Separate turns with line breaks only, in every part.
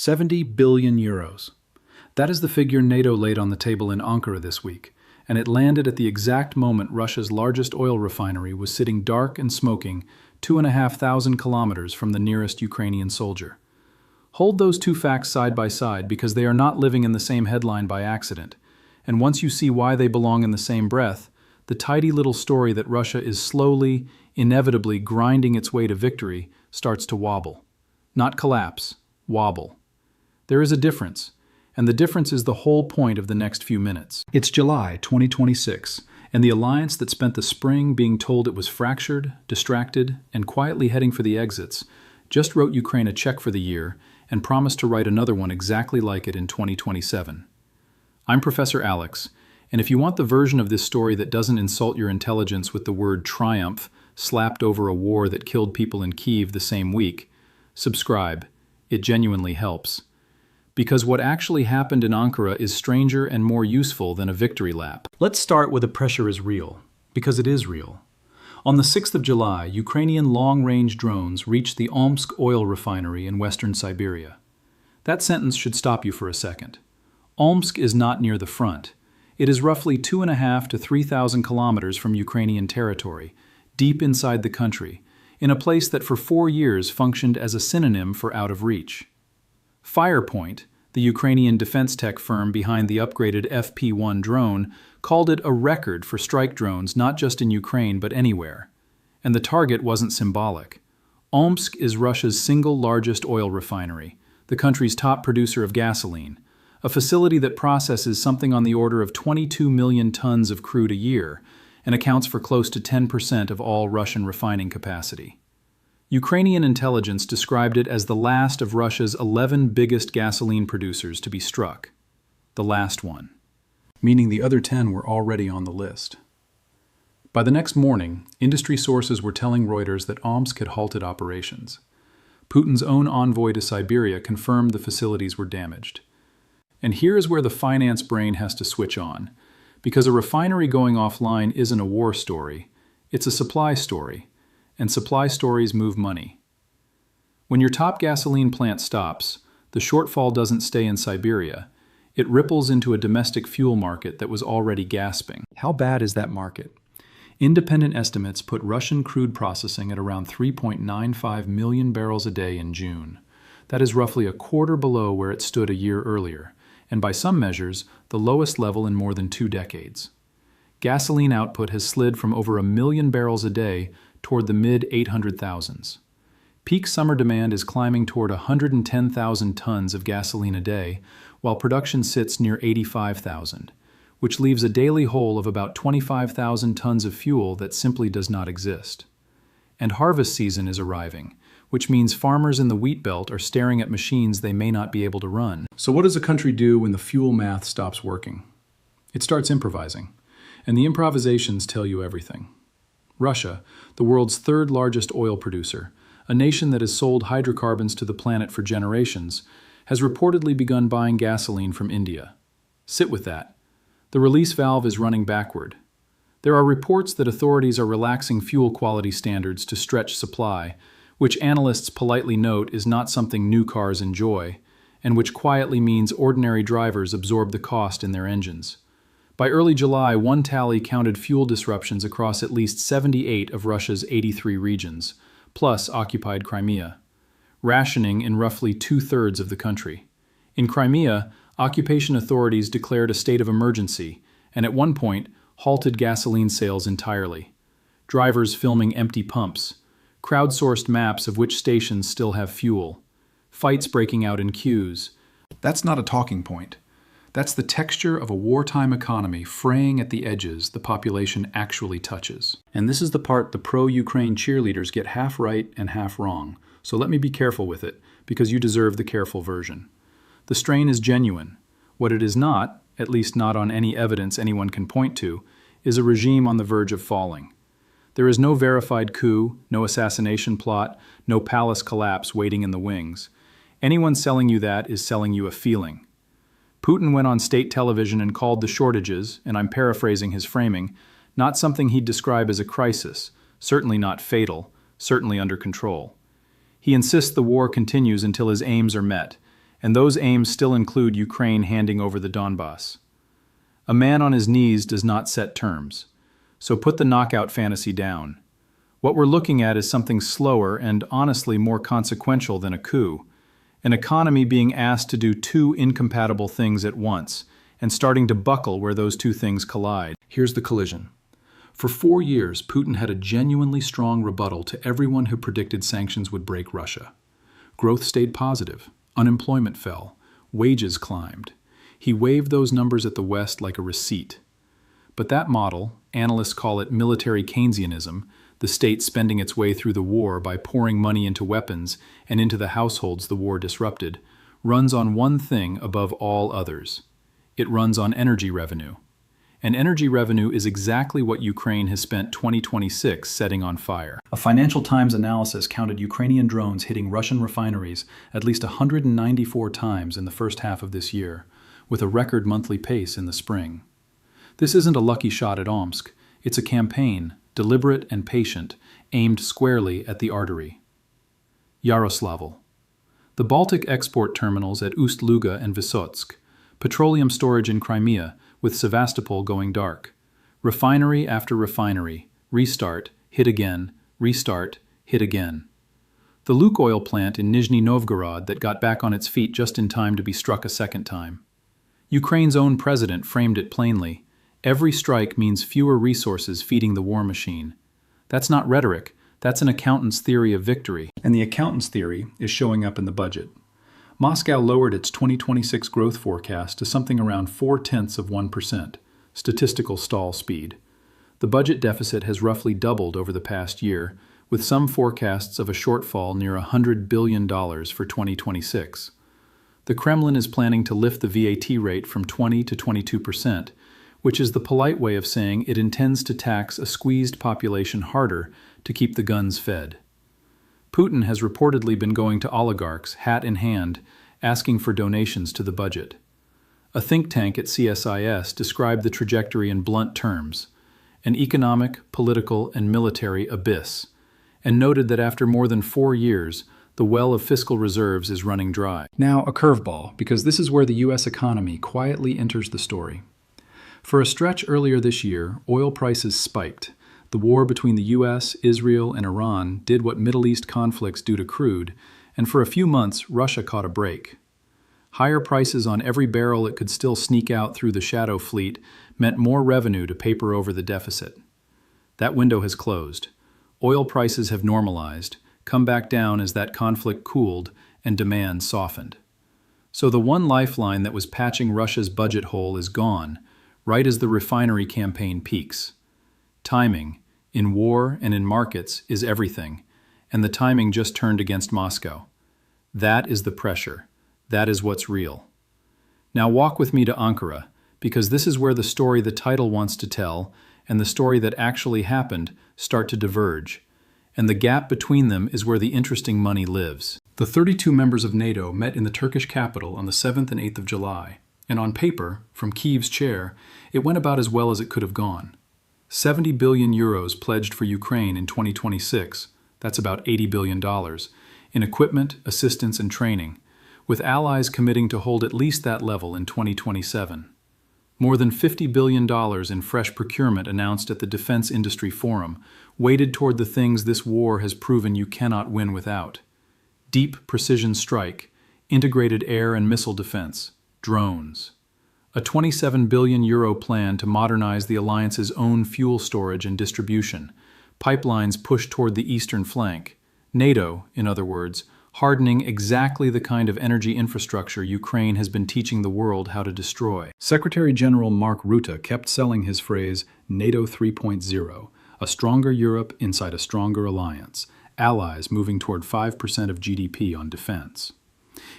70 billion euros. That is the figure NATO laid on the table in Ankara this week, and it landed at the exact moment Russia's largest oil refinery was sitting dark and smoking 2,500 kilometers from the nearest Ukrainian soldier. Hold those two facts side by side because they are not living in the same headline by accident, and once you see why they belong in the same breath, the tidy little story that Russia is slowly, inevitably grinding its way to victory starts to wobble. Not collapse, wobble. There is a difference, and the difference is the whole point of the next few minutes. It's July 2026, and the alliance that spent the spring being told it was fractured, distracted, and quietly heading for the exits just wrote Ukraine a check for the year and promised to write another one exactly like it in 2027. I'm Professor Alex, and if you want the version of this story that doesn't insult your intelligence with the word triumph slapped over a war that killed people in Kyiv the same week, subscribe. It genuinely helps. Because what actually happened in Ankara is stranger and more useful than a victory lap. Let's start with the pressure is real, because it is real. On the 6th of July, Ukrainian long-range drones reached the Omsk oil refinery in western Siberia. That sentence should stop you for a second. Omsk is not near the front. It is roughly 2,500 to 3,000 kilometers from Ukrainian territory, deep inside the country, in a place that for 4 years functioned as a synonym for out of reach. Firepoint, the Ukrainian defense tech firm behind the upgraded FP-1 drone, called it a record for strike drones not just in Ukraine but anywhere. And the target wasn't symbolic. Omsk is Russia's single largest oil refinery, the country's top producer of gasoline, a facility that processes something on the order of 22 million tons of crude a year and accounts for close to 10% of all Russian refining capacity. Ukrainian intelligence described it as the last of Russia's 11 biggest gasoline producers to be struck. The last one. Meaning the other 10 were already on the list. By the next morning, industry sources were telling Reuters that Omsk had halted operations. Putin's own envoy to Siberia confirmed the facilities were damaged. And here is where the finance brain has to switch on, because a refinery going offline isn't a war story, it's a supply story. And supply stories move money. When your top gasoline plant stops, the shortfall doesn't stay in Siberia. It ripples into a domestic fuel market that was already gasping. How bad is that market? Independent estimates put Russian crude processing at around 3.95 million barrels a day in June. That is roughly a quarter below where it stood a year earlier, and by some measures, the lowest level in more than 2 decades. Gasoline output has slid from over 1 million barrels a day toward the mid-800,000s. Peak summer demand is climbing toward 110,000 tons of gasoline a day, while production sits near 85,000, which leaves a daily hole of about 25,000 tons of fuel that simply does not exist. And harvest season is arriving, which means farmers in the wheat belt are staring at machines they may not be able to run. So what does a country do when the fuel math stops working? It starts improvising, and the improvisations tell you everything. Russia, the world's third largest oil producer, a nation that has sold hydrocarbons to the planet for generations, has reportedly begun buying gasoline from India. Sit with that. The release valve is running backward. There are reports that authorities are relaxing fuel quality standards to stretch supply, which analysts politely note is not something new cars enjoy, and which quietly means ordinary drivers absorb the cost in their engines. By early July, one tally counted fuel disruptions across at least 78 of Russia's 83 regions, plus occupied Crimea. Rationing in roughly 2/3 of the country. In Crimea, occupation authorities declared a state of emergency and at one point halted gasoline sales entirely. Drivers filming empty pumps, crowdsourced maps of which stations still have fuel, fights breaking out in queues. That's not a talking point. That's the texture of a wartime economy fraying at the edges the population actually touches. And this is the part the pro-Ukraine cheerleaders get half right and half wrong, so let me be careful with it, because you deserve the careful version. The strain is genuine. What it is not, at least not on any evidence anyone can point to, is a regime on the verge of falling. There is no verified coup, no assassination plot, no palace collapse waiting in the wings. Anyone selling you that is selling you a feeling. Putin went on state television and called the shortages, and I'm paraphrasing his framing, not something he'd describe as a crisis, certainly not fatal, certainly under control. He insists the war continues until his aims are met, and those aims still include Ukraine handing over the Donbass. A man on his knees does not set terms, so put the knockout fantasy down. What we're looking at is something slower and honestly more consequential than a coup, an economy being asked to do two incompatible things at once, and starting to buckle where those two things collide. Here's the collision. For 4 years, Putin had a genuinely strong rebuttal to everyone who predicted sanctions would break Russia. Growth stayed positive, unemployment fell, wages climbed. He waved those numbers at the West like a receipt. But that model, analysts call it military Keynesianism, the state spending its way through the war by pouring money into weapons and into the households the war disrupted, runs on one thing above all others. It runs on energy revenue. And energy revenue is exactly what Ukraine has spent 2026 setting on fire. A Financial Times analysis counted Ukrainian drones hitting Russian refineries at least 194 times in the first half of this year, with a record monthly pace in the spring. This isn't a lucky shot at Omsk. It's a campaign, deliberate and patient, aimed squarely at the artery. Yaroslavl. The Baltic export terminals at Ust-Luga and Vysotsk, petroleum storage in Crimea, with Sevastopol going dark. Refinery after refinery, restart, hit again, restart, hit again. The Lukoil plant in Nizhny Novgorod that got back on its feet just in time to be struck a second time. Ukraine's own president framed it plainly. Every strike means fewer resources feeding the war machine. That's not rhetoric, that's an accountant's theory of victory. And the accountant's theory is showing up in the budget. Moscow lowered its 2026 growth forecast to something around 0.4%, statistical stall speed. The budget deficit has roughly doubled over the past year, with some forecasts of a shortfall near $100 billion for 2026. The Kremlin is planning to lift the VAT rate from 20 to 22%, which is the polite way of saying it intends to tax a squeezed population harder to keep the guns fed. Putin has reportedly been going to oligarchs, hat in hand, asking for donations to the budget. A think tank at CSIS described the trajectory in blunt terms, an economic, political, and military abyss, and noted that after more than 4 years, the well of fiscal reserves is running dry. Now, a curveball, because this is where the U.S. economy quietly enters the story. For a stretch earlier this year, oil prices spiked. The war between the U.S., Israel, and Iran did what Middle East conflicts do to crude, and for a few months, Russia caught a break. Higher prices on every barrel it could still sneak out through the shadow fleet meant more revenue to paper over the deficit. That window has closed. Oil prices have normalized, come back down as that conflict cooled and demand softened. So the one lifeline that was patching Russia's budget hole is gone, right as the refinery campaign peaks. Timing, in war and in markets, is everything, and the timing just turned against Moscow. That is the pressure. That is what's real. Now walk with me to Ankara, because this is where the story the title wants to tell and the story that actually happened start to diverge, and the gap between them is where the interesting money lives. The 32 members of NATO met in the Turkish capital on the 7th and 8th of July, and on paper, from Kyiv's chair, it went about as well as it could have gone. 70 billion euros pledged for Ukraine in 2026, that's about $80 billion, in equipment, assistance, and training, with allies committing to hold at least that level in 2027. More than $50 billion in fresh procurement announced at the Defense Industry Forum, weighted toward the things this war has proven you cannot win without. Deep precision strike, integrated air and missile defense, drones. A 27 billion euro plan to modernize the alliance's own fuel storage and distribution, pipelines pushed toward the eastern flank. NATO, in other words, hardening exactly the kind of energy infrastructure Ukraine has been teaching the world how to destroy. Secretary General Mark Rutte kept selling his phrase, NATO 3.0, a stronger Europe inside a stronger alliance, allies moving toward 5% of GDP on defense.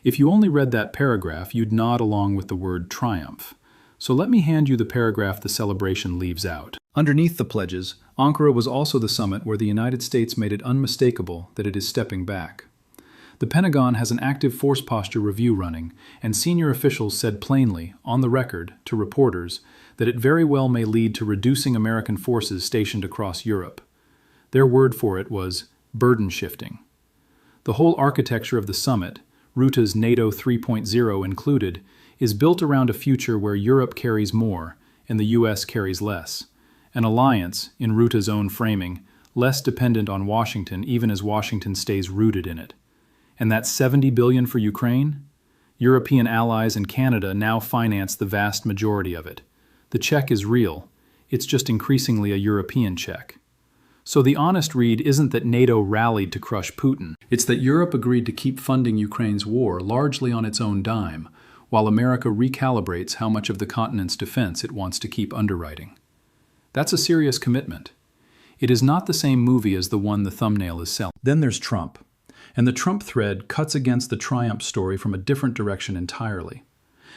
If you only read that paragraph, you'd nod along with the word triumph. So let me hand you the paragraph the celebration leaves out. Underneath the pledges, Ankara was also the summit where the United States made it unmistakable that it is stepping back. The Pentagon has an active force posture review running, and senior officials said plainly, on the record, to reporters, that it very well may lead to reducing American forces stationed across Europe. Their word for it was burden shifting. The whole architecture of the summit, Rutte's NATO 3.0 included, is built around a future where Europe carries more and the US carries less. An alliance, in Rutte's own framing, less dependent on Washington even as Washington stays rooted in it. And that $70 billion for Ukraine? European allies and Canada now finance the vast majority of it. The check is real. It's just increasingly a European check. So the honest read isn't that NATO rallied to crush Putin. It's that Europe agreed to keep funding Ukraine's war largely on its own dime, while America recalibrates how much of the continent's defense it wants to keep underwriting. That's a serious commitment. It is not the same movie as the one the thumbnail is selling. Then there's Trump. And the Trump thread cuts against the triumph story from a different direction entirely.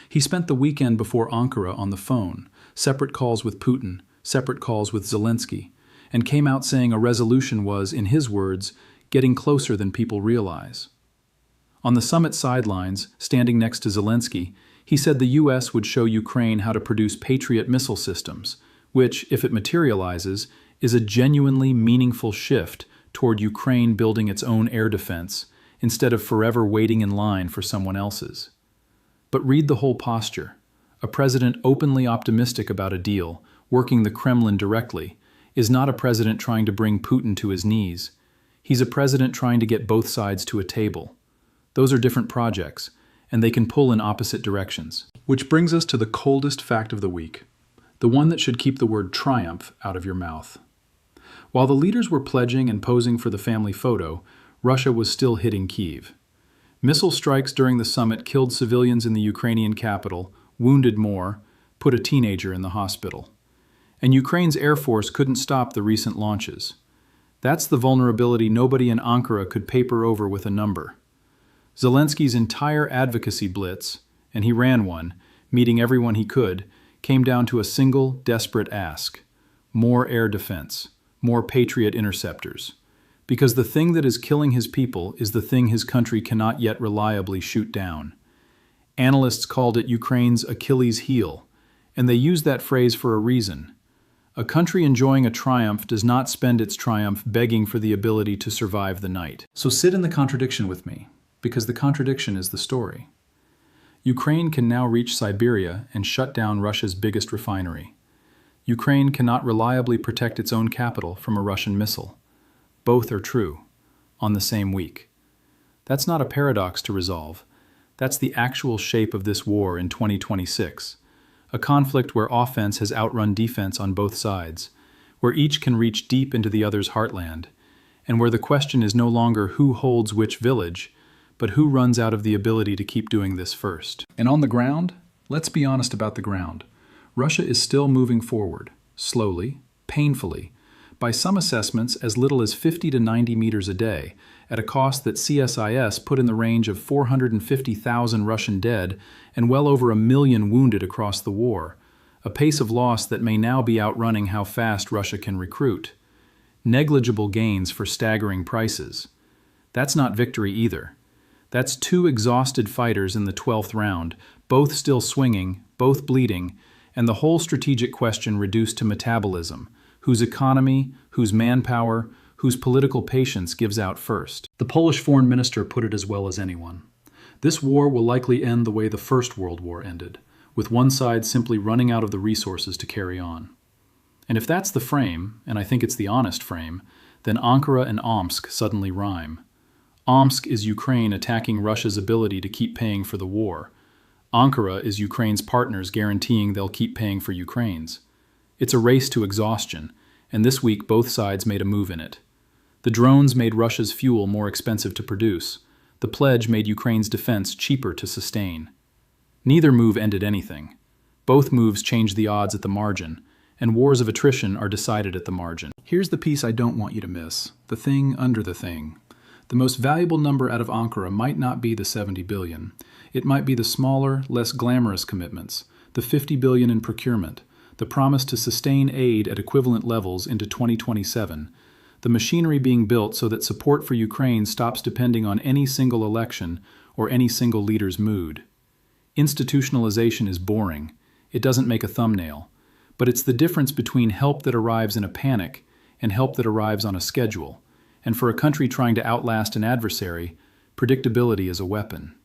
He spent the weekend before Ankara on the phone, separate calls with Putin, separate calls with Zelensky, and came out saying a resolution was, in his words, getting closer than people realize. On the summit sidelines, standing next to Zelensky, he said the U.S. would show Ukraine how to produce Patriot missile systems, which, if it materializes, is a genuinely meaningful shift toward Ukraine building its own air defense instead of forever waiting in line for someone else's. But read the whole posture. A president openly optimistic about a deal, working the Kremlin directly, is not a president trying to bring Putin to his knees. He's a president trying to get both sides to a table. Those are different projects, and they can pull in opposite directions. Which brings us to the coldest fact of the week, the one that should keep the word triumph out of your mouth. While the leaders were pledging and posing for the family photo, Russia was still hitting Kyiv. Missile strikes during the summit killed civilians in the Ukrainian capital, wounded more, put a teenager in the hospital. And Ukraine's Air Force couldn't stop the recent launches. That's the vulnerability nobody in Ankara could paper over with a number. Zelensky's entire advocacy blitz, and he ran one, meeting everyone he could, came down to a single, desperate ask: more air defense, more Patriot interceptors. Because the thing that is killing his people is the thing his country cannot yet reliably shoot down. Analysts called it Ukraine's Achilles heel, and they use that phrase for a reason. A country enjoying a triumph does not spend its triumph begging for the ability to survive the night. So sit in the contradiction with me, because the contradiction is the story. Ukraine can now reach Siberia and shut down Russia's biggest refinery. Ukraine cannot reliably protect its own capital from a Russian missile. Both are true, on the same week. That's not a paradox to resolve. That's the actual shape of this war in 2026. A conflict where offense has outrun defense on both sides, where each can reach deep into the other's heartland, and where the question is no longer who holds which village, but who runs out of the ability to keep doing this first. And on the ground, let's be honest about the ground. Russia is still moving forward, slowly, painfully, by some assessments as little as 50 to 90 meters a day, at a cost that CSIS put in the range of 450,000 Russian dead and well over 1 million wounded across the war, a pace of loss that may now be outrunning how fast Russia can recruit. Negligible gains for staggering prices. That's not victory either. That's 2 exhausted fighters in the 12th round, both still swinging, both bleeding, and the whole strategic question reduced to metabolism, whose economy, whose manpower, whose political patience gives out first. The Polish foreign minister put it as well as anyone. This war will likely end the way the First World War ended, with one side simply running out of the resources to carry on. And if that's the frame, and I think it's the honest frame, then Ankara and Omsk suddenly rhyme. Omsk is Ukraine attacking Russia's ability to keep paying for the war. Ankara is Ukraine's partners guaranteeing they'll keep paying for Ukraine's. It's a race to exhaustion, and this week both sides made a move in it. The drones made Russia's fuel more expensive to produce. The pledge made Ukraine's defense cheaper to sustain. Neither move ended anything. Both moves changed the odds at the margin, and wars of attrition are decided at the margin. Here's the piece I don't want you to miss, the thing under the thing. The most valuable number out of Ankara might not be the 70 billion. It might be the smaller, less glamorous commitments, the 50 billion in procurement, the promise to sustain aid at equivalent levels into 2027, the machinery being built so that support for Ukraine stops depending on any single election or any single leader's mood. Institutionalization is boring. It doesn't make a thumbnail. But it's the difference between help that arrives in a panic and help that arrives on a schedule. And for a country trying to outlast an adversary, predictability is a weapon.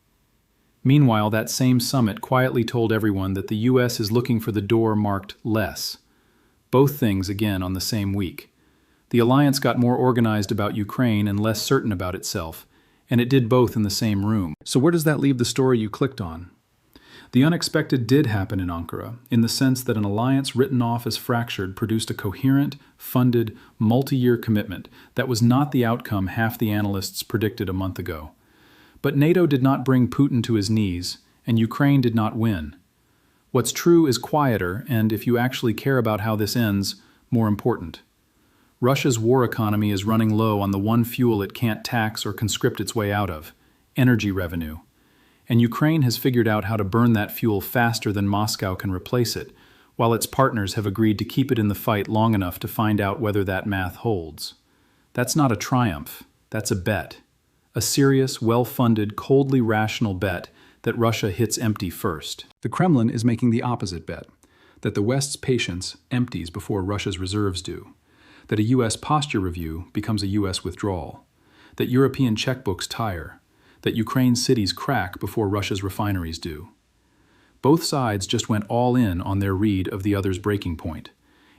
Meanwhile, that same summit quietly told everyone that the US is looking for the door marked less. Both things again on the same week. The alliance got more organized about Ukraine and less certain about itself, and it did both in the same room. So where does that leave the story you clicked on? The unexpected did happen in Ankara, in the sense that an alliance written off as fractured produced a coherent, funded, multi-year commitment that was not the outcome half the analysts predicted a month ago. But NATO did not bring Putin to his knees, and Ukraine did not win. What's true is quieter, and if you actually care about how this ends, more important. Russia's war economy is running low on the one fuel it can't tax or conscript its way out of: energy revenue. And Ukraine has figured out how to burn that fuel faster than Moscow can replace it, while its partners have agreed to keep it in the fight long enough to find out whether that math holds. That's not a triumph, that's a bet. A serious, well-funded, coldly rational bet that Russia hits empty first. The Kremlin is making the opposite bet, that the West's patience empties before Russia's reserves do, that a U.S. posture review becomes a U.S. withdrawal, that European checkbooks tire, that Ukraine's cities crack before Russia's refineries do. Both sides just went all in on their read of the other's breaking point,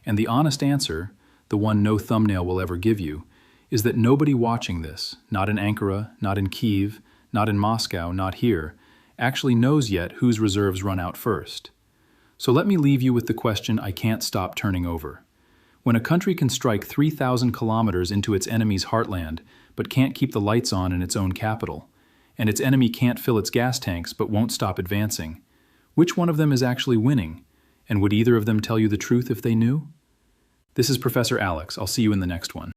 and the honest answer, the one no thumbnail will ever give you, is that nobody watching this, not in Ankara, not in Kyiv, not in Moscow, not here, actually knows yet whose reserves run out first. So let me leave you with the question I can't stop turning over. When a country can strike 3,000 kilometers into its enemy's heartland, but can't keep the lights on in its own capital, and its enemy can't fill its gas tanks but won't stop advancing, which one of them is actually winning? And would either of them tell you the truth if they knew? This is Professor Alex. I'll see you in the next one.